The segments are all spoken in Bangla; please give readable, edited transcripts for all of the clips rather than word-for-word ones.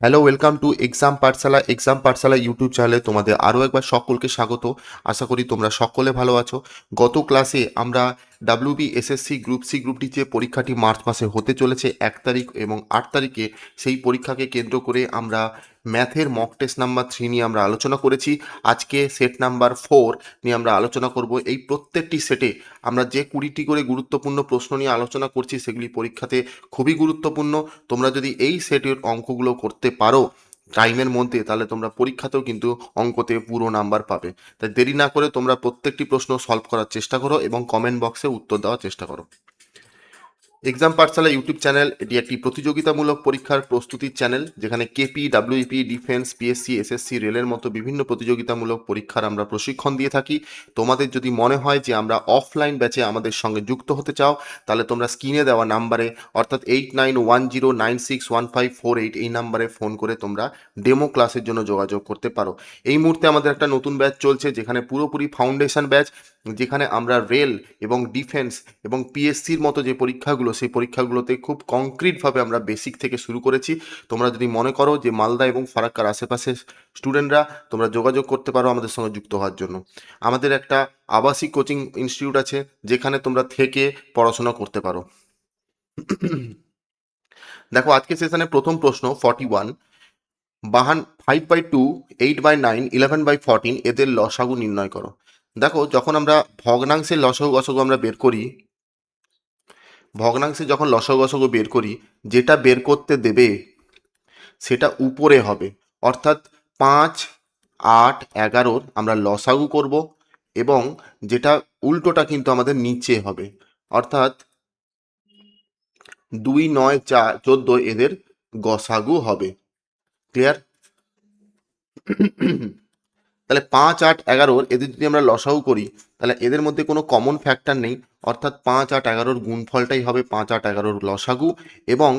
Hello, welcome to exam Pathsala YouTube চ্যানেলে তোমাদের আরও একবার সকলকে স্বাগত। আশা করি তোমরা সকলে ভালো আছো। গত ক্লাসে আমরা WB SSC group C group D যে পরীক্ষাটি মার্চ মাসে হতে চলেছে 1 তারিখ এবং 8 তারিখে, সেই পরীক্ষাকে কেন্দ্র করে আমরা ম্যাথের মক টেস্ট নাম্বার 3 নিয়ে আমরা আলোচনা করেছি। আজকে সেট নাম্বার 4 নিয়ে আমরা আলোচনা করব। এই প্রত্যেকটি সেটে আমরা যে 20টি করে গুরুত্বপূর্ণ প্রশ্ন নিয়ে আলোচনা করছি সেগুলি পরীক্ষাতে খুবই গুরুত্বপূর্ণ। তোমরা যদি এই সেটের অঙ্কগুলো করতে পারো টাইমের মধ্যে, তাহলে তোমরা পরীক্ষাতেও কিন্তু অঙ্কতে পুরো নাম্বার পাবে। তাই দেরি না করে তোমরা প্রত্যেকটি প্রশ্ন সলভ করার চেষ্টা করো এবং কমেন্ট বক্সে উত্তর দেওয়ার চেষ্টা করো। এক্সাম পাঠশালা ইউটিউব চ্যানেল এটি একটি প্রতিযোগিতামূলক পরীক্ষার প্রস্তুতির চ্যানেল, যেখানে KP, WP, defence, PSC, SSC, রেলের মতো বিভিন্ন প্রতিযোগিতামূলক পরীক্ষার আমরা প্রশিক্ষণ দিয়ে থাকি। তোমাদের যদি মনে হয় যে আমরা অফলাইন ব্যাচে আমাদের সঙ্গে যুক্ত হতে চাও, তাহলে তোমরা স্ক্রিনে দেওয়া নাম্বারে অর্থাৎ 8910961548 এই নাম্বারে ফোন করে তোমরা ডেমো ক্লাসের জন্য যোগাযোগ করতে পারো। এই মুহূর্তে আমাদের একটা নতুন ব্যাচ চলছে, যেখানে পুরোপুরি ফাউন্ডেশন ব্যাচ, যেখানে আমরা রেল এবং ডিফেন্স এবং পিএসসির মতো যে পরীক্ষাগুলো, সেই পরীক্ষাগুলোতে খুব কংক্রিটভাবে আমরা বেসিক থেকে শুরু করেছি। তোমরা যদি মনে করো যে মালদা এবং ফারাক্কার আশেপাশে স্টুডেন্টরা, তোমরা যোগাযোগ করতে পারো আমাদের সঙ্গে যুক্ত হওয়ার জন্য। আমাদের একটা আবাসিক কোচিং ইনস্টিটিউট আছে, যেখানে তোমরা থেকে পড়াশোনা করতে পারো। দেখো, আজকে সেশনে প্রথম প্রশ্ন 41, 5/2, 8/9, 11/14 এদের লসাগু নির্ণয় করো। দেখো, যখন আমরা ভগ্নাংশের লসাগু গসাগু আমরা বের করি, ভগ্নাংশে যখন লসাগু গসাগু বের করি, যেটা বের করতে দেবে সেটা উপরে হবে। অর্থাৎ 5, 8, 11 আমরা লসাগু করব, এবং যেটা উল্টোটা কিন্তু আমাদের নিচে হবে। অর্থাৎ 2, 9, 4, 14 এদের গসাগু হবে। ক্লিয়ার? তাহলে 5, 8, 11 এদের যদি আমরা লসাগু করি, তাহলে এদের মধ্যে কোনো কমন ফ্যাক্টর নেই। অর্থাৎ 5, 8, 11 গুণফলটাই হবে 5, 8, 11 লসাগু। এবং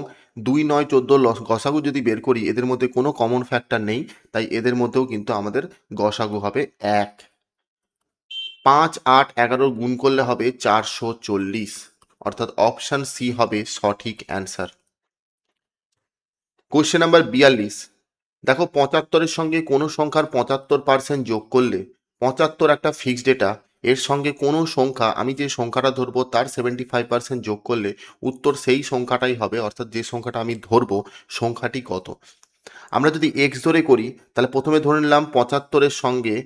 2, 9, 14 গসাগু যদি বের করি, এদের মধ্যে কোনো কমন ফ্যাক্টর নেই, তাই এদের মধ্যেও কিন্তু আমাদের গসাগু হবে 1। 5, 8, 11 গুণ করলে হবে 440। অর্থাৎ অপশান সি হবে সঠিক অ্যান্সার। Question number 42। দেখো, 75-এর সঙ্গে কোনো সংখ্যার 75% যোগ করলে 75 একটা ফিক্সড ডেটা, এর সঙ্গে কোনো সংখ্যা, আমি যে সংখ্যাটা ধরবো তার 75% যোগ করলে উত্তর সেই সংখ্যাটাই হবে। অর্থাৎ যে সংখ্যাটা আমি ধরবো, সংখ্যাটি কত? আমরা যদি এক্স ধরে করি, তাহলে প্রথমে ধরে নিলাম 75-এর সঙ্গে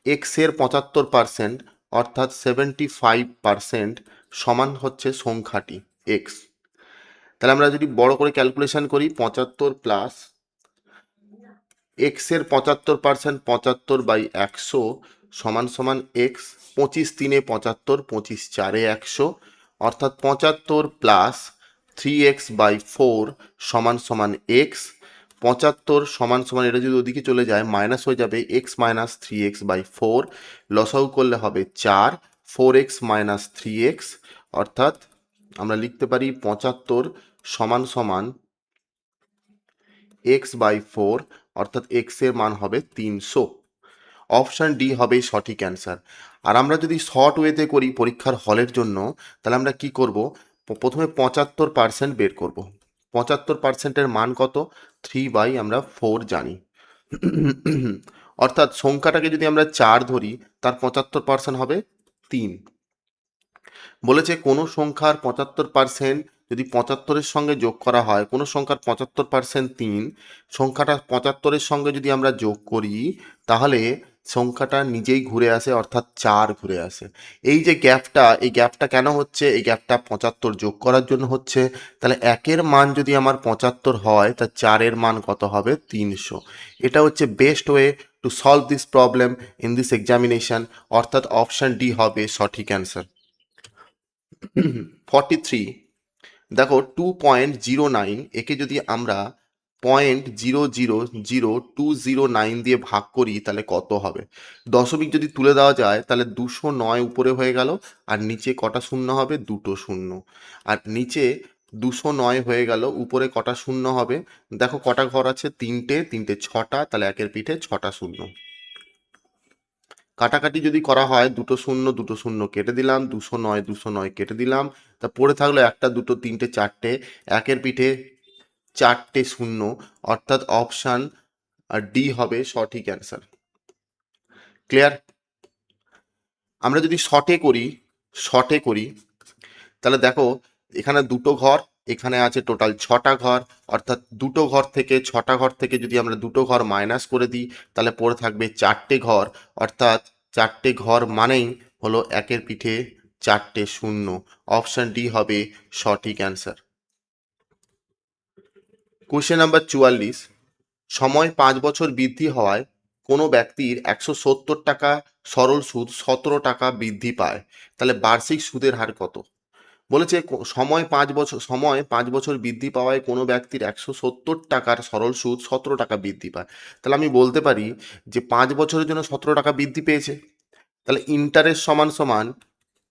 এক্সের 75%, অর্থাৎ 75% সমান হচ্ছে সংখ্যাটি এক্স। তাহলে আমরা যদি বড় করে ক্যালকুলেশন করি, 75 প্লাস এক্সের 75%, 75/100 সমান সমান এক্স। 25 3 75, 25 4 100, অর্থাৎ 75 প্লাস 3x/4 সমান সমান এক্স। 75 সমান সমান, এটা যদি ওদিকে চলে যায় মাইনাস হয়ে যাবে, এক্স মাইনাস 3x/4, লসাগু করলে হবে 4, 4x মাইনাস 3x, অর্থাৎ আমরা লিখতে পারি 75 সমান সমান x/4, অর্থাৎ x এর মান হবে 300। অপশান ডি হবে সঠিক অ্যান্সার। আর আমরা যদি শর্ট ওয়েতে করি পরীক্ষার হলের জন্য, তাহলে আমরা কি করব? প্রথমে 75% বের করব। 75%-এর মান কত? 3/4 জানি। অর্থাৎ সংখ্যাটাকে যদি আমরা 4 ধরি, তার 75% হবে 3। বলেছে কোনো সংখ্যার 75% যদি 75-এর সঙ্গে যোগ করা হয়, কোনো সংখ্যার 75% 3, সংখ্যাটা 75-এর সঙ্গে যদি আমরা যোগ করি, তাহলে সংখ্যাটা নিজেই ঘুরে আসে, অর্থাৎ 4 ঘুরে আসে। এই যে গ্যাপটা, এই গ্যাপটা কেন হচ্ছে? এই গ্যাপটা 75 যোগ করার জন্য হচ্ছে। তাহলে 1-এর মান যদি আমার 75 হয়, তা 4-এর মান কত হবে? 300। এটা হচ্ছে best way to solve this problem in this examination, অর্থাৎ অপশান ডি হবে সঠিক অ্যান্সার। 43। দেখো, 2.09 একে যদি আমরা 0.000209 দিয়ে ভাগ করি, তাহলে কত হবে? দশমিক যদি তুলে দেওয়া যায়, তাহলে 209 উপরে হয়ে গেল, আর নিচে কটা শূন্য হবে? দুটো শূন্য। আর নিচে 209 হয়ে গেল, উপরে কটা শূন্য হবে? দেখো কটা ঘর আছে? তিনটে, তিনটে 6টা, তাহলে একের পিঠে 6টা শূন্য। কাটাকাটি যদি করা হয়, দুটো শূন্য দুটো শূন্য কেটে দিলাম, 209 209 কেটে দিলাম, তা পড়ে থাকলো একটা, দুটো, তিনটে, চারটে, একের পিঠে চারটে শূন্য, অর্থাৎ অপশান ডি হবে সঠিক অ্যান্সার। ক্লিয়ার? আমরা যদি শর্টে করি তাহলে দেখো এখানে দুটো ঘর, এখানে আছে টোটাল ছটা ঘর, অর্থাৎ দুটো ঘর থেকে ছটা ঘর থেকে যদি আমরা দুটো ঘর মাইনাস করে দিই তাহলে পড়ে থাকবে চারটে ঘর, অর্থাৎ চারটে ঘর মানেই হলো একের পিঠে চারটে শূন্য। অপশান ডি হবে সঠিক অ্যান্সার। কোশ্চেন নাম্বার 44, সময় 5 বছর বৃদ্ধি হওয়ায় কোনো ব্যক্তির 170 টাকা সরল সুদ 17 টাকা বৃদ্ধি পায়, তাহলে বার্ষিক সুদের হার কত? বলেছে সময় 5 বছর বৃদ্ধি পাওয়ায় কোনো ব্যক্তির 170 টাকার সরল সুদ 17 টাকা বৃদ্ধি পায়। তাহলে আমি বলতে পারি যে 5 বছরের জন্য 17 টাকা বৃদ্ধি পেয়েছে। তাহলে ইন্টারেস্ট সমান সমান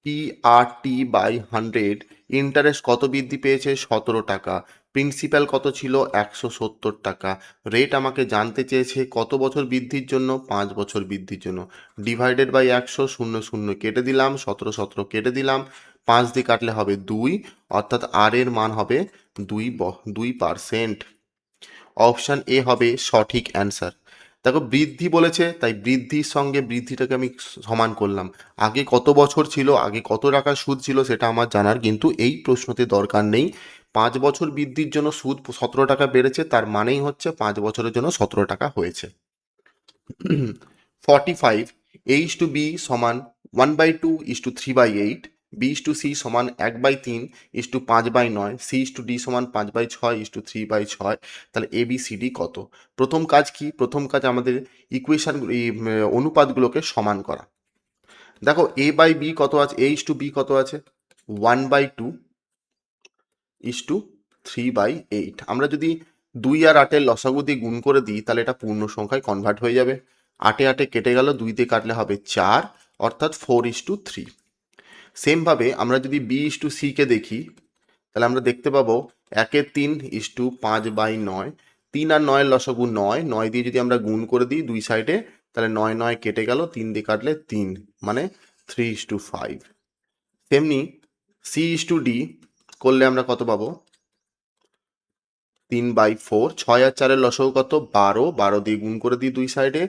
PRT/100, ইন্টারেস্ট কত বৃদ্ধি পেয়েছে? 17 টাকা। প্রিন্সিপাল কত ছিল? 170 টাকা। রেট আমাকে জানতে চেয়েছে কত বছর বৃদ্ধির জন্য? 5 বছর বৃদ্ধির জন্য। ডিভাইডেড বাই 100, শূন্য শূন্য কেটে দিলাম, 17 কেটে দিলাম, 5 দিয়ে কাটলে হবে 2, অর্থাৎ আর এর মান হবে 2%। অপশান এ হবে সঠিক অ্যান্সার। দেখো বৃদ্ধি বলেছে, তাই বৃদ্ধির সঙ্গে বৃদ্ধিটাকে আমি সমান করলাম। আগে কত বছর ছিল, আগে কত টাকা সুদ ছিল সেটা আমার জানার কিন্তু এই প্রশ্নতে দরকার নেই। 5 বছর বৃদ্ধির জন্য সুদ 17 টাকা বেড়েছে, তার মানেই হচ্ছে 5 বছরের জন্য 17 টাকা হয়েছে। 45, A/B সমান 1/2:3/8, B/C সমান 1/3:5/9, C/D সমান 5/6:3/6, তাহলে ABCD কত? প্রথম কাজ কি? প্রথম কাজ আমাদের ইকুয়েশন অনুপাতগুলোকে সমান করা। দেখো A/B কত আছে? A/B কত আছে? 1/2:3/8। আমরা যদি 2 আর 8-এর লসাগু দিয়ে গুণ করে দিই তাহলে এটা পূর্ণ সংখ্যায় কনভার্ট হয়ে যাবে। 8 কেটে গেল, 2 দিয়ে কাটলে হবে 4, অর্থাৎ 4:3। সেমভাবে আমরা যদি B/C-কে দেখি তাহলে আমরা দেখতে পাবো 1/3:5/9, 3 আর 9-এর লসাগু 9, 9 দিয়ে যদি আমরা গুণ করে দিই দুই সাইডে তাহলে 9 কেটে গেল, 3 দিয়ে কাটলে 3, মানে 3:5। তেমনি C/D করলে আমরা কত পাবো? 3/4। 6 আর 4-এর লসাগু কত? 12, 12 দিয়ে গুণ করে দিই দুই সাইডে,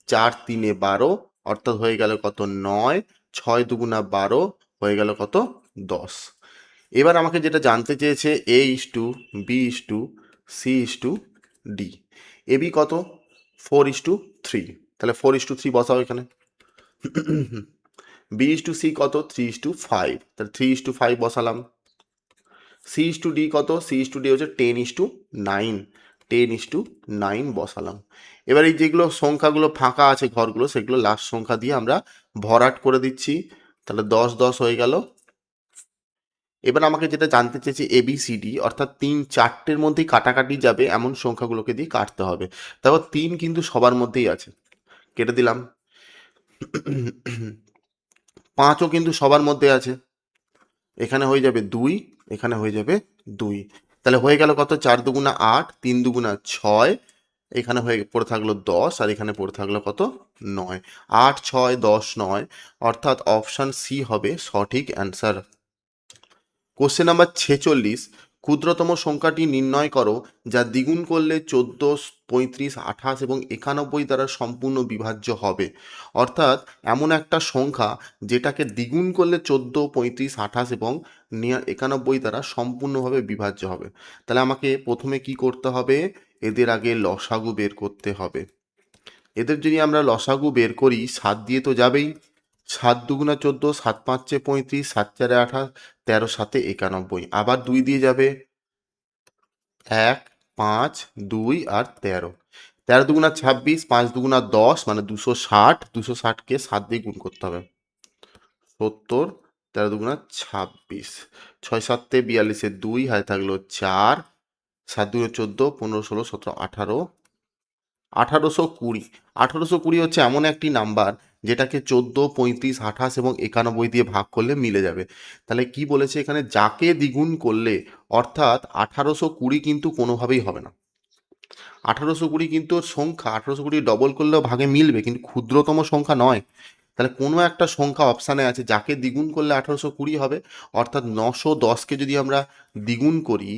4 3-এ 12, অর্থাৎ হয়ে গেল কত? 9, 6 2 12, হয়ে গেল কত? 10। এবার আমাকে যেটা জানতে চেয়েছে A/B/C/D। AB কত? 4:3, তাহলে 4:3 বসাও এখানে। B/C কত? 3:5, তাহলে 3:5 বসালাম। C/D কত? C/D হচ্ছে 10:9, 10:9 বসালাম। এবার এই যেগুলো সংখ্যাগুলো ফাঁকা আছে ঘরগুলো, সেগুলো লাস্ট সংখ্যা দিয়ে আমরা ভরাট করে দিচ্ছি, তাহলে 10 10 হয়ে গেল। এবার আমাকে যেটা জানতে চেয়েছি ABCD, অর্থাৎ 3-4টের মধ্যেই কাটাকাটি যাবে এমন সংখ্যাগুলোকে দিয়ে কাটতে হবে। তারপর 3 কিন্তু সবার মধ্যেই আছে, কেটে দিলাম। 5ও কিন্তু সবার মধ্যে আছে, এখানে হয়ে যাবে 2, এখানে হয়ে যাবে 2, তাহলে হয়ে গেল কত? 4 2 8, 3 2 6, এখানে হয়ে পড়ে থাকলো 10, আর এখানে পড়ে থাকলো কত? 9। 8 6 10 9, অর্থাৎ অপশান সি হবে সঠিক অ্যান্সার। কোশ্চেন নাম্বার 46, ক্ষুদ্রতম সংখ্যাটি নির্ণয় করো যা দ্বিগুণ করলে 14, 35, 28 এবং 91 দ্বারা সম্পূর্ণ বিভাজ্য হবে। অর্থাৎ এমন একটা সংখ্যা যেটাকে দ্বিগুণ করলে 14, 35, 28 এবং 91 দ্বারা সম্পূর্ণভাবে বিভাজ্য হবে। তাহলে আমাকে প্রথমে কি করতে হবে? এদের আগে লসাগু বের করতে হবে। এদের যদি আমরা লসাগু বের করি 7 দিয়ে তো যাবেই, 7 2 14, 7 5 35, 7 4 28, 13 7 91, আবার 2 দিয়ে যাবে 1 5 2 আর 13, 13 2 26, 5 2 10, মানে 260, 260-কে 7 দিয়ে গুণ করতে হবে, 70, 13 2 26, 6 7 42, 2 হাতে থাকলো 4, 7 2 14, 15 16 17 18, 1820। 1820 হচ্ছে এমন একটি নাম্বার যেটাকে 14, 35, 28 এবং 91 দিয়ে ভাগ করলে মিলে যাবে। তাহলে কি বলেছে এখানে? যাকে দ্বিগুণ করলে, অর্থাৎ 1820 কিন্তু কোনোভাবেই হবে না। 1820 কিন্তু সংখ্যা, 1820 ডবল করলেও ভাগে মিলবে, কিন্তু ক্ষুদ্রতম সংখ্যা নয়। তাহলে কোনো একটা সংখ্যা অপশানে আছে যাকে দ্বিগুণ করলে 1820 হবে, অর্থাৎ 910কে যদি আমরা দ্বিগুণ করি,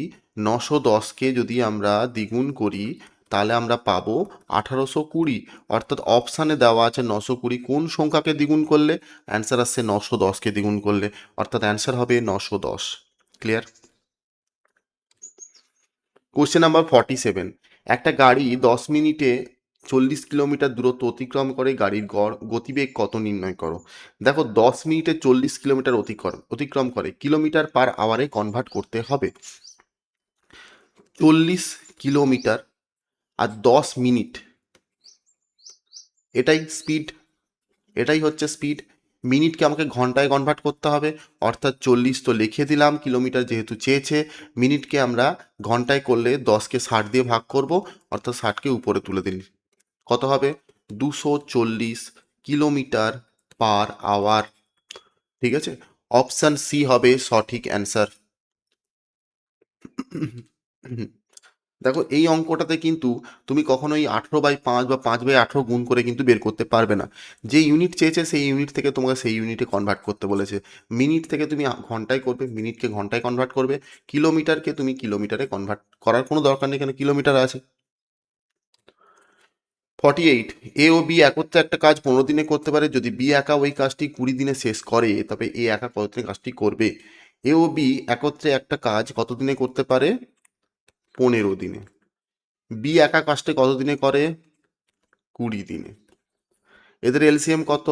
910কে যদি আমরা দ্বিগুণ করি তাহলে আমরা পাবো 1820, অর্থাৎ অপশানে দেওয়া আছে 920, কোন সংখ্যাকে দ্বিগুণ করলে? অ্যান্সার আসছে 910কে দ্বিগুণ করলে, অর্থাৎ অ্যান্সার হবে 910। ক্লিয়ার? কোশ্চেন নাম্বার 47, একটা গাড়ি 10 মিনিটে 40 কিলোমিটার দূরত্ব অতিক্রম করে, গাড়ির গড় গতিবেগ কত নির্ণয় করো। দেখো 10 মিনিটে 40 কিলোমিটার অতিক্রম করে, কিলোমিটার পার আওয়ারে কনভার্ট করতে হবে। 40 কিলোমিটার আর 10 মিনিট, এটাই স্পিড, এটাই হচ্ছে স্পিড। মিনিটকে আমাকে ঘন্টায় কনভার্ট করতে হবে, অর্থাৎ 40 তো লিখে দিলাম, কিলোমিটার যেহেতু চেয়েছে, মিনিটকে আমরা ঘন্টায় করলে 10কে 60 দিয়ে ভাগ করব, অর্থাৎ 60কে উপরে তুলে দিন, কত হবে? 240 কিলোমিটার পার আওয়ার। ঠিক আছে, অপশান সি হবে সঠিক অ্যান্সার। দেখো এই অঙ্কটাতে কিন্তু তুমি কখনোই 18/5 বা 5/18 গুণ করে কিন্তু বের করতে পারবে না। যে ইউনিট চেয়েছে সেই ইউনিট থেকে তোমাকে সেই ইউনিটে কনভার্ট করতে বলেছে। মিনিট থেকে তুমি ঘন্টায় করবে, মিনিটকে ঘন্টায় কনভার্ট করবে, কিলোমিটারকে তুমি কিলোমিটারে কনভার্ট করার কোনো দরকার নেই, এখানে কিলোমিটার আছে। 48, এ ও বি একত্রে একটা কাজ 15 দিনে করতে পারে, যদি বি একা ওই কাজটি 20 দিনে শেষ করে তবে এ একা কতদিনে কাজটি করবে। এ ও বি একত্রে একটা কাজ কত দিনে করতে পারে? 15 দিনে। বি একা কাজটি কত দিনে করে? 20 দিনে। এদের এলসিএম কত?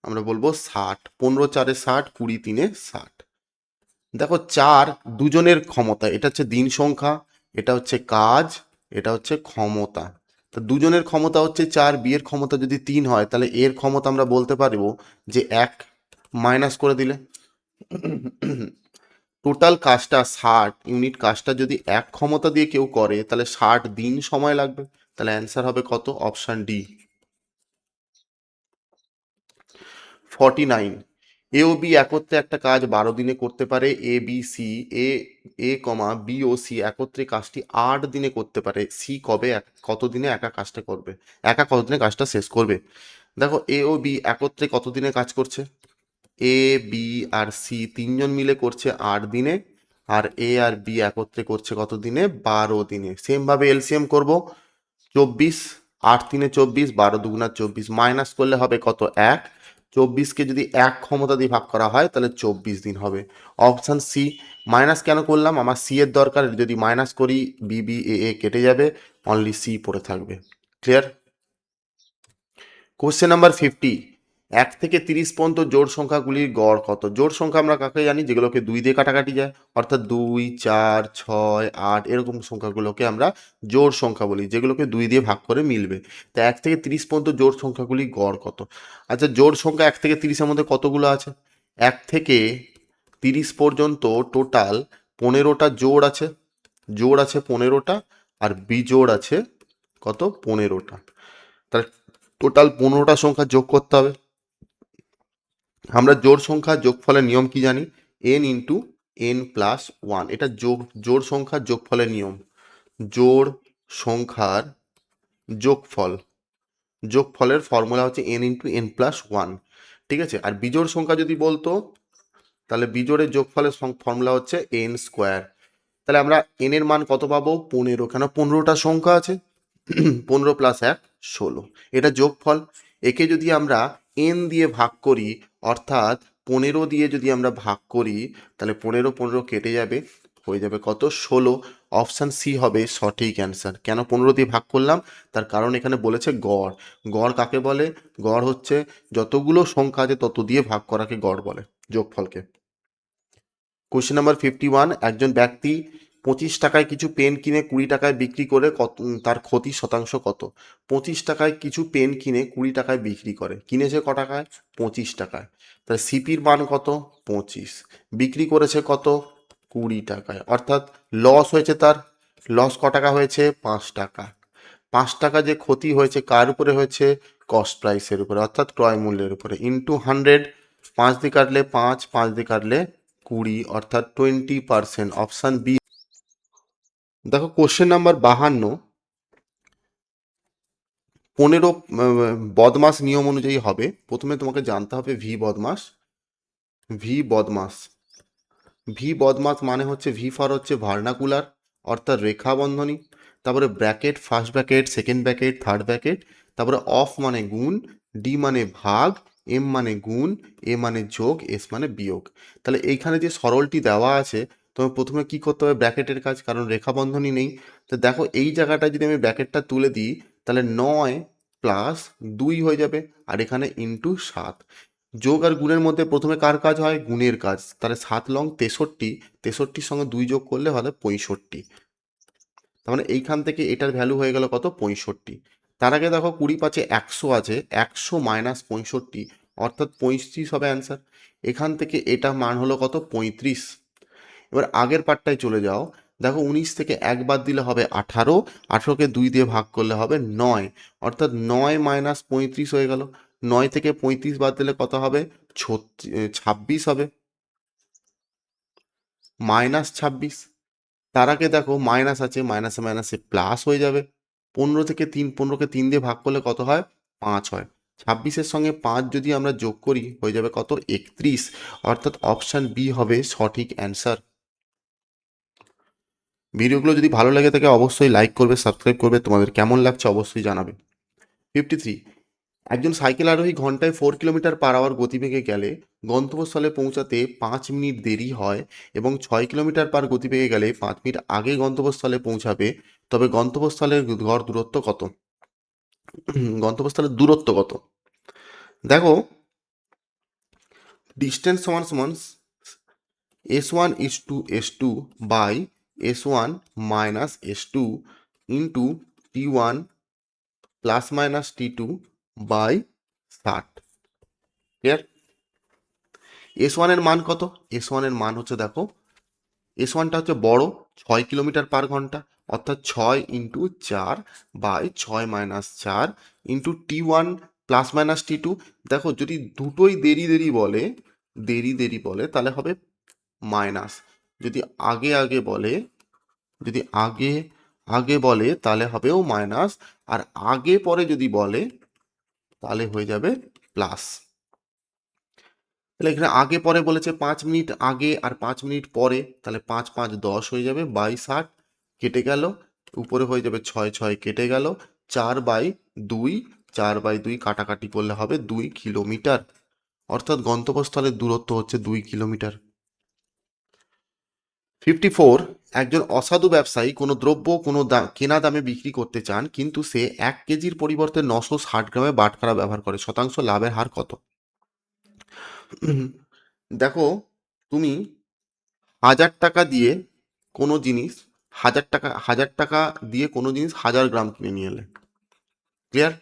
আমরা বলবো 60, 15×4 60, 20×3 60। দেখো চার দুজনের ক্ষমতা, এটা হচ্ছে দিন সংখ্যা, এটা হচ্ছে কাজ, এটা হচ্ছে ক্ষমতা। তো দুজনের ক্ষমতা হচ্ছে 4, বি এর ক্ষমতা যদি 3 হয় তাহলে এর ক্ষমতা আমরা বলতে পারবো যে 1, মাইনাস করে দিলে টোটাল কাজটা 60 ইউনিট, কাজটা যদি 1 ক্ষমতা দিয়ে কেউ করে তাহলে 60 দিন সময় লাগবে, তাহলে অ্যান্সার হবে কত? Option D. 49, এ ও বি একত্রে একটা কাজ 12 দিনে করতে পারে, A B C, A A comma B O C একত্রে কাজটি 8 দিনে করতে পারে, সি কতদিনে একা কাজটা করবে, একা কতদিনে কাজটা শেষ করবে। দেখো এ ও বি একত্রে কতদিনে কাজ করছে? এ বি আর সি তিনজন মিলে করছে 8 দিনে, আর এ আর বি একত্রে করছে কতদিনে? 12 দিনে। সেমভাবে এলসিএম করব, 24, 8×3 = 24, 12×2 = 24, মাইনাস করলে হবে কত? 1। 24কে যদি 1 ক্ষমতা দিয়ে ভাগ করা হয় তাহলে 24 দিন হবে। Option C. মাইনাস কেন করলাম? আমার সি এর দরকার, যদি মাইনাস করি বি বি এ এ কেটে যাবে, অনলি সি পড়ে থাকবে। ক্লিয়ার? কোশ্চেন নাম্বার 50, 1 থেকে 30 পর্যন্ত জোড় সংখ্যাগুলির গড় কত? জোড় সংখ্যা আমরা কাকে জানি? যেগুলোকে 2 দিয়ে কাটাকাটি যায়, অর্থাৎ 2, 4, 6, 8 এরকম সংখ্যাগুলোকে আমরা জোড় সংখ্যা বলি, যেগুলোকে 2 দিয়ে ভাগ করে মিলবে। তা 1 থেকে 30 পর্যন্ত জোড় সংখ্যাগুলির গড় কত? আচ্ছা জোড় সংখ্যা 1 থেকে 30-এর মধ্যে কতগুলো আছে? 1 থেকে 30 পর্যন্ত টোটাল 15টা জোড় আছে, জোড় আছে 15টা, আর বিজোড় আছে কত? 15টা। তাহলে টোটাল 15টা সংখ্যা যোগ করতে হবে। আমরা জোড় সংখ্যা যোগফলের নিয়ম কি জানি? n × n+1, এটা জোড় সংখ্যার যোগফলের নিয়ম। জোড় সংখ্যার যোগফল, যোগফলের ফর্মুলা হচ্ছে n × n+1। ঠিক আছে, আর বিজোড় সংখ্যা যদি বলতো তাহলে বিজোড়ের যোগফলের ফর্মুলা হচ্ছে n²। তাহলে আমরা n এর মান কত পাবো? 15, কেন 15টা সংখ্যা আছে, 15 + 1 16, এটা যোগফল। একে যদি আমরা n দিয়ে ভাগ করি, অর্থাৎ 15 দিয়ে যদি আমরা ভাগ করি তাহলে 15 15 কেটে যাবে, হয়ে যাবে কত? 16। অপশান সি হবে সঠিক অ্যান্সার। কেন 15 দিয়ে ভাগ করলাম? তার কারণ এখানে বলেছে গড়। গড় কাকে বলে? গড় হচ্ছে যতগুলো সংখ্যা আছে তত দিয়ে ভাগ করাকে গড় বলে, যোগফলকে। কোশ্চেন নাম্বার 51, একজন ব্যক্তি 25 টাকায় কিছু পেন কিনে 20 টাকায় বিক্রি করে তার ক্ষতির শতাংশ কত? 25 টাকায় কিছু পেন কিনে 20 টাকায় বিক্রি করে, কিনেছে ক টাকায়? 25 টাকায়। তাহলে সিপির মান কত? 25, বিক্রি করেছে কত? 20 টাকায়, অর্থাৎ লস হয়েছে তার। লস ক টাকা হয়েছে? 5 টাকা। 5 টাকা যে ক্ষতি হয়েছে কার উপরে হয়েছে? কস্ট প্রাইসের উপরে, অর্থাৎ ক্রয় মূল্যের উপরে, ইন্টু 100, 5 দিয়ে কাটলে 5, 5 দিয়ে কাটলে 20, অর্থাৎ 20%। Option B. দেখো কোশ্চেন নাম্বার 52, 15 বদমাস নিয়ম অনুযায়ী হবে। প্রথমে তোমাকে জানতে হবে ভি বদমাস। ভি বদমাস ভি বদমাস মানে হচ্ছে ভি ফর হচ্ছে ভার্নাকুলার অর্থাৎ রেখা বন্ধনী, তারপরে bracket, first bracket, second bracket, third bracket, তারপরে অফ মানে গুণ, ডি মানে ভাগ, এম মানে গুণ, এ মানে যোগ, এস মানে বিয়োগ। তাহলে এইখানে যে সরলটি দেওয়া আছে, তোমার প্রথমে কি করতে হবে ব্র্যাকেটের কাজ, কারণ রেখা বন্ধনী নেই। তো দেখো এই জায়গাটায় যদি আমি ব্র্যাকেটটা তুলে দিই তাহলে 9 প্লাস 2 হয়ে যাবে, আর এখানে ইন্টু 7। যোগ আর গুণের মধ্যে প্রথমে কার কাজ হয়, গুণের কাজ। তাহলে 7 লং 63, 63-র সঙ্গে 2 যোগ করলে হবে 65। তার মানে এইখান থেকে এটার ভ্যালু হয়ে গেল কত, 65। তার আগে দেখো 20 × 5 100 আছে, 100 মাইনাস 65 অর্থাৎ 35 হবে অ্যান্সার। এখান থেকে এটা মান হলো কত, 35। এবার আগের পার্টটায় চলে যাও। দেখো 19 থেকে 1 বাদ দিলে হবে 18, 18কে 2 দিয়ে ভাগ করলে হবে 9, অর্থাৎ 9 মাইনাস 35 হয়ে গেল। 9 থেকে 35 বাদ দিলে কত হবে, 26 হবে, -26। তার আগে দেখো মাইনাস আছে, মাইনাসে মাইনাসে প্লাস হয়ে যাবে। 15কে 3 দিয়ে ভাগ করলে কত হয়, 5 হয়। 26-এর সঙ্গে 5 যদি আমরা যোগ করি হয়ে যাবে কত, 31, অর্থাৎ অপশান বি হবে সঠিক অ্যান্সার। ভিডিওগুলো যদি ভালো লাগে থাকে অবশ্যই লাইক করবে, সাবস্ক্রাইব করবে, তোমাদের কেমন লাগছে অবশ্যই জানাবে। 53, একজন সাইকেল আরোহী ঘন্টায় 4 কিলোমিটার/আওয়ার গতিবেগে গেলে গন্তব্যস্থলে পৌঁছাতে 5 মিনিট দেরি হয় এবং 6 কিলোমিটার/আওয়ার গতিবেগে গেলে 5 মিনিট আগে গন্তব্যস্থলে পৌঁছাবে, তবে গন্তব্যস্থলের গড় দূরত্ব কত? গন্তব্যস্থলের দূরত্ব কত? দেখো ডিস্টেন্স সমান সমান S1:S2 by S1 minus S2 into T1 plus minus T2 by 60। Clear? S1 এর মান কত? S1 এর মান হচ্ছে দেখো, S1টা হচ্ছে বড়, 6 কিলোমিটার/ঘন্টা, অর্থাৎ 6 × 4 by 6 - 4 into T1 plus minus T2। দেখো যদি দুটোই দেরি দেরি বলে, দেরি দেরি বলে তাহলে হবে মাইনাস, যদি আগে আগে বলে, যদি আগে আগে বলে তাহলে হবেও মাইনাস, আর আগে পরে যদি বলে তাহলে হয়ে যাবে প্লাস। তাহলে এখানে আগে পরে বলেছে 5 মিনিট আগে আর 5 মিনিট পরে, তাহলে 5 × 5 = 10 হয়ে যাবে, বাই 60 কেটে গেল, উপরে হয়ে যাবে 6 6 কেটে গেল, 4/2, 4/2 কাটাকাটি করলে হবে 2 কিলোমিটার, অর্থাৎ গন্তব্যস্থলের দূরত্ব হচ্ছে 2 কিলোমিটার। 54, একজন অসাধু ব্যবসায়ী কোনো দ্রব্য কোনো কেনা দামে বিক্রি করতে চান, কিন্তু সে 1 কেজির পরিবর্তে 960 গ্রামে বাটখারা ব্যবহার করে, শতাংশ লাভের হার কত? দেখো তুমি 1000 টাকা দিয়ে কোনো জিনিস, 1000 টাকা দিয়ে কোনো জিনিস 1000 গ্রাম কিনে নিয়ে এলে, ক্লিয়ার?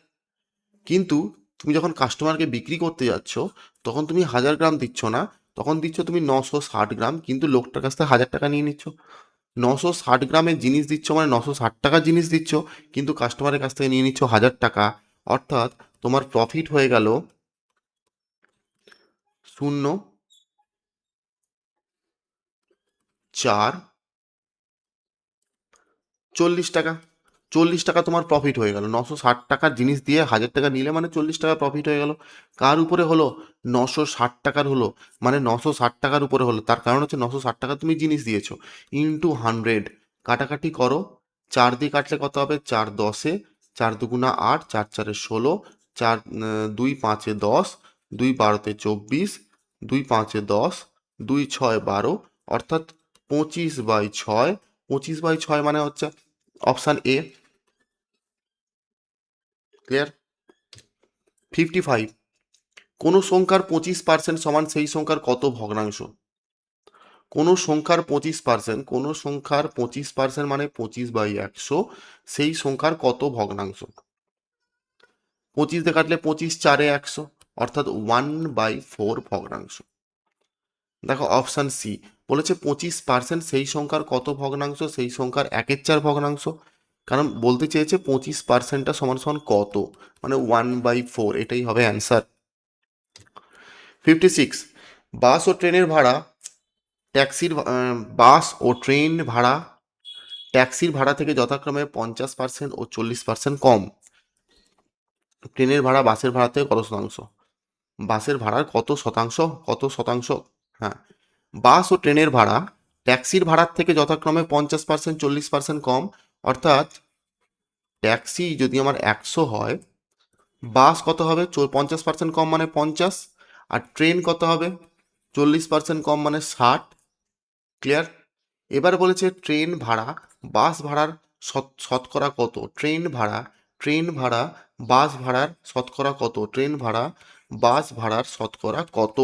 কিন্তু তুমি যখন কাস্টমারকে বিক্রি করতে যাচ্ছ তখন তুমি 1000 গ্রাম দিচ্ছ না, তখন দিচ্ছ তুমি 960 গ্রাম, কিন্তু লোকটার কাছ থেকে 1000 টাকা নিয়ে নিচ্ছ। 960 গ্রামের জিনিস দিচ্ছ মানে 960 টাকার জিনিস দিচ্ছ, কিন্তু কাস্টমারের কাছ থেকে নিয়ে নিচ্ছ 1000 টাকা, অর্থাৎ তোমার প্রফিট হয়ে গেল 0.440 টাকা। 40 টাকা তোমার প্রফিট হয়ে গেল, 960 টাকার জিনিস দিয়ে 1000 টাকা নিলে মানে 40 টাকা প্রফিট হয়ে গেল। কার উপরে হলো, 960 টাকার হলো, মানে 960 টাকার উপরে হলো, তার কারণ হচ্ছে 960 টাকা তুমি জিনিস দিয়েছো, ইন্টু 100। কাটাকাটি করো, 4 দিয়ে কাটলে কত হবে, 4 × 10, 4 × 2 = 8, 4 × 4 = 16, 2 × 5 = 10, 2 × 12 = 24, 2 × 5 = 10, 2 × 6 = 12, অর্থাৎ 25/6। 25/6 মানে হচ্ছে অপশান এ। ক্লিয়ার? 55, কোনো সংখ্যার 25% সমান সেই সংখ্যার কত ভগ্নাংশ? কোনো সংখ্যার 25%, কোনো সংখ্যার 25% মানে 25/100, সেই সংখ্যার কত ভগ্নাংশ? 25 দিয়ে কাটলে 25 4 100, অর্থাৎ 1/4 ভগ্নাংশ। দেখো অপশান সি বলেছে 25% সেই সংখ্যার কত ভগ্নাংশ, সেই সংখ্যার 1/4 ভগ্নাংশ, কারণ বলতে চেয়েছে 25%টা সমান সমান কত, মানে 1/4, এটাই হবে অ্যান্সার। 56, বাস ও ট্রেনের ভাড়া বাস ও ট্রেন ভাড়া ট্যাক্সির ভাড়া থেকে যথাক্রমে 50% ও 40% কম। ট্রেনের ভাড়া বাসের ভাড়া থেকে কত শতাংশ? বাসের ভাড়ার কত শতাংশ? কত শতাংশ? হ্যাঁ, বাস ও ট্রেনের ভাড়া ট্যাক্সির ভাড়ার থেকে যথাক্রমে 50%, 40% কম। অর্থাৎ ট্যাক্সি যদি আমার 100 হয়, বাস কত হবে? 50% কম মানে 50। আর ট্রেন কত হবে? 40% কম মানে 60। ক্লিয়ার? এবার বলেছে ট্রেন ভাড়া বাস ভাড়ার শতকরা কত? ট্রেন ভাড়া বাস ভাড়ার শতকরা কত? ট্রেন ভাড়া বাস ভাড়ার শতকরা কত?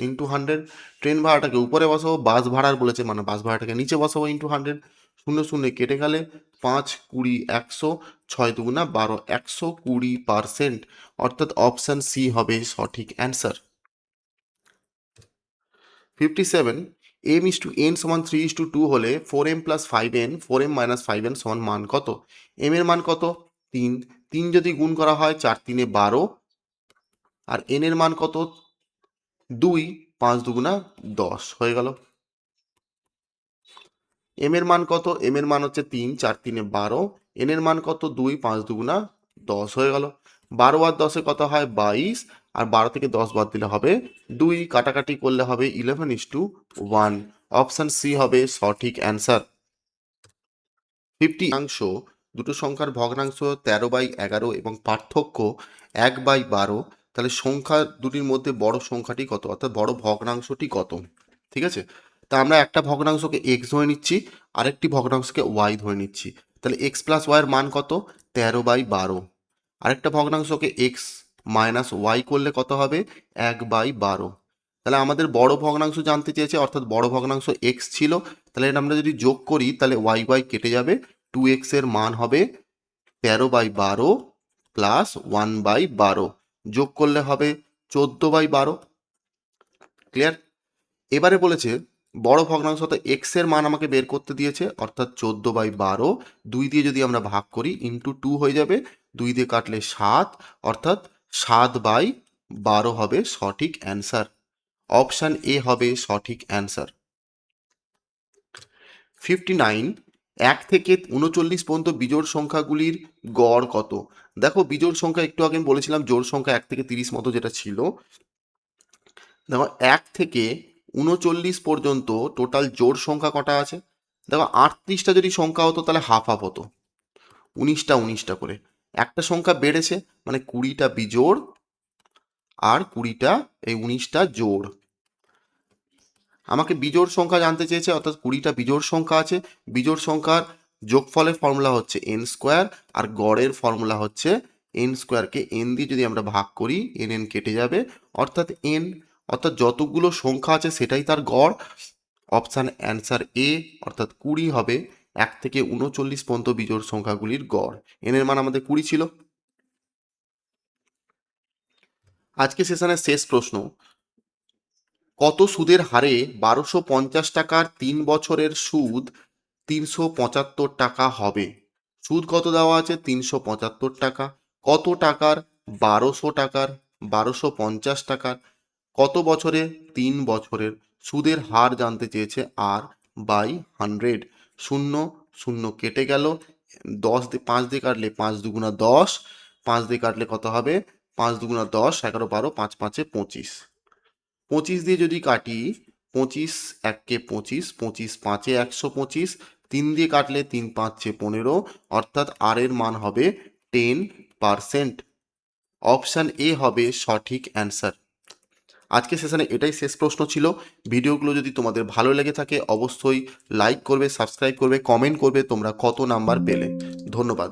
ইন্টু 100। ট্রেন ভাড়াটাকে উপরে বসাবো, বাস ভাড়ার বলেছে মানে বাস ভাড়াটাকে নিচে বসাবো, ইন্টু 100। শূন্য শূন্য কেটে গেলে 5, 20, 100, 6 দুগুণা 12, 120%। অর্থাৎ অপশান সি হবে সঠিক অ্যান্সার। 57, m/n সমান 3:2 হলে 4m plus 5n 4m minus 5n সমান মান কত? m এর মান কত? 3। 3 যদি গুণ করা হয় 4 3 12, আর n এর মান কত? 2। 5 দুগুণা 10 হয়ে গেল। m এর মান কত? m এর মান হচ্ছে 3, 4 3 12, n এর মান কত? 2, 5 দুগুণা 10 হয়ে গেল। 12 আর 10 কত হয়? 22। আর 12 থেকে 10 বাদ দিলে হবে 2, কাটাকাটি করলে হবে 11:1। অপশান সি হবে সঠিক অ্যান্সার। 50 দুটো সংখ্যার ভগ্নাংশ 13/11 এবং পার্থক্য 1/12, তাহলে সংখ্যা দুটির মধ্যে বড় সংখ্যাটি কত? অর্থাৎ বড় ভগ্নাংশটি কত? ঠিক আছে, তা আমরা একটা ভগ্নাংশকে এক্স ধরে নিচ্ছি, আরেকটি ভগ্নাংশকে ওয়াই ধরে নিচ্ছি। তাহলে এক্স প্লাস ওয়াইয়ের মান কত? 13/12। আরেকটা ভগ্নাংশকে এক্স মাইনাস ওয়াই করলে কত হবে? 1/12। তাহলে আমাদের বড় ভগ্নাংশ জানতে চেয়েছে, অর্থাৎ বড় ভগ্নাংশ এক্স ছিল, তাহলে এটা আমরা যদি যোগ করি তাহলে ওয়াই ওয়াই কেটে যাবে। 2x এর মান হবে 13/12 প্লাস 1/12, যোগ করলে হবে 14/12। ক্লিয়ার? এবারে বলেছে বড় ভগ্নাংশ তো এক্স এর মান আমাকে বের করতে দিয়েছে, অর্থাৎ 14/12 2 দিয়ে যদি আমরা ভাগ করি ইন্টু 2 হয়ে যাবে, 2 দিয়ে কাটলে 7, অর্থাৎ 7/12 হবে সঠিক অ্যান্সার। অপশান এ হবে সঠিক অ্যান্সার। 59, 1 থেকে 39 পর্যন্ত বিজোড় সংখ্যাগুলির গড় কত? দেখো বিজোড় সংখ্যা একটু আগে আমি বলেছিলাম জোড় সংখ্যা 1 থেকে 30 মতো যেটা ছিল। দেখো 1 থেকে 39 পর্যন্ত টোটাল জোড় সংখ্যা কটা আছে? দেখো 38টা যদি সংখ্যা হতো তাহলে হাফ হাফ হতো, 19টা 19টা করে। একটা সংখ্যা বেড়েছে মানে 20টা বিজোড় আর 20টা এই 19টা জোড়। আমাকে বিজোড় সংখ্যা জানতে চেয়েছে, অর্থাৎ 20টা বিজোড় সংখ্যা আছে। বিজোড় সংখ্যার যোগফলের ফর্মুলা হচ্ছে এন স্কোয়ার, আর গড়ের ফর্মুলা হচ্ছে এন স্কোয়ারকে এন দিয়ে যদি আমরা ভাগ করি এন এন কেটে যাবে, অর্থাৎ এন, অর্থাৎ যতগুলো সংখ্যা আছে সেটাই তার গড়। অপশান অ্যান্সার এ, অর্থাৎ 20 হবে 1 থেকে 39 পর্যন্ত বিজোড় সংখ্যাগুলির গড়। এন এর মান আমাদের 20 ছিল। আজকে সেশনের শেষ প্রশ্ন, কত সুদের হারে 1250 টাকার 3 বছরের সুদ 375 টাকা হবে? সুদ কত দেওয়া আছে? 375 টাকা। কত টাকার? 1250 টাকার। কত বছরে? 3 বছরের। সুদের হার জানতে চেয়েছে আর বাই 100। শূন্য শূন্য কেটে গেল, 10 দিয়ে 5 দিয়ে কাটলে 5 দুগুণা 10, 5 দিয়ে কাটলে কত হবে? 5 দুগুণা 10, 11 12, 5 5 25। 25 দিয়ে যদি কাটি, 25 1 25, 25 5 125, 3 দিয়ে কাটলে 3 5 15, অর্থাৎ আর এর মান হবে 10%। অপশান এ হবে সঠিক অ্যান্সার। আজকে সেশনে এটাই শেষ প্রশ্ন ছিল। ভিডিওগুলো যদি তোমাদের ভালো লেগে থাকে অবশ্যই লাইক করবে, সাবস্ক্রাইব করবে, কমেন্ট করবে তোমরা কত নাম্বার পেলে। ধন্যবাদ।